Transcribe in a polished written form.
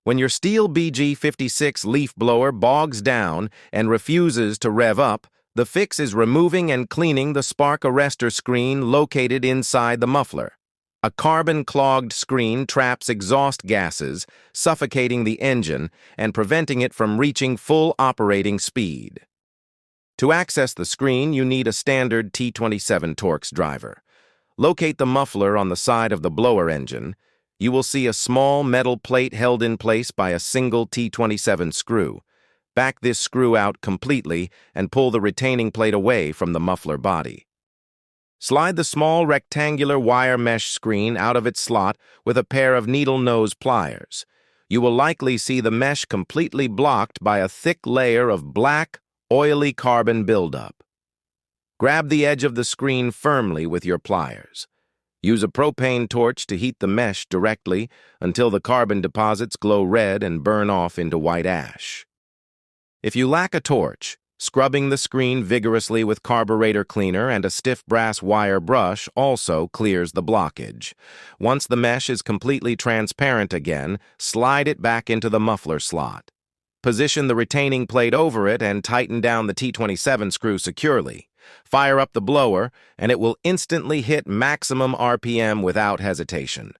When your Stihl BG 56 leaf blower bogs down and refuses to rev up, the fix is removing and cleaning the spark arrestor screen located inside the muffler. A carbon-clogged screen traps exhaust gases, suffocating the engine and preventing it from reaching full operating speed. To access the screen, you need a standard T27 Torx driver. Locate the muffler on the side of the blower engine. You will see a small metal plate held in place by a single T27 screw. Back this screw out completely and pull the retaining plate away from the muffler body. Slide the small rectangular wire mesh screen out of its slot with a pair of needle nose pliers. You will likely see the mesh completely blocked by a thick layer of black, oily carbon buildup. Grab the edge of the screen firmly with your pliers. Use a propane torch to heat the mesh directly until the carbon deposits glow red and burn off into white ash. If you lack a torch, scrubbing the screen vigorously with carburetor cleaner and a stiff brass wire brush also clears the blockage. Once the mesh is completely transparent again, slide it back into the muffler slot. Position the retaining plate over it and tighten down the T27 screw securely. Fire up the blower, and it will instantly hit maximum RPM without hesitation.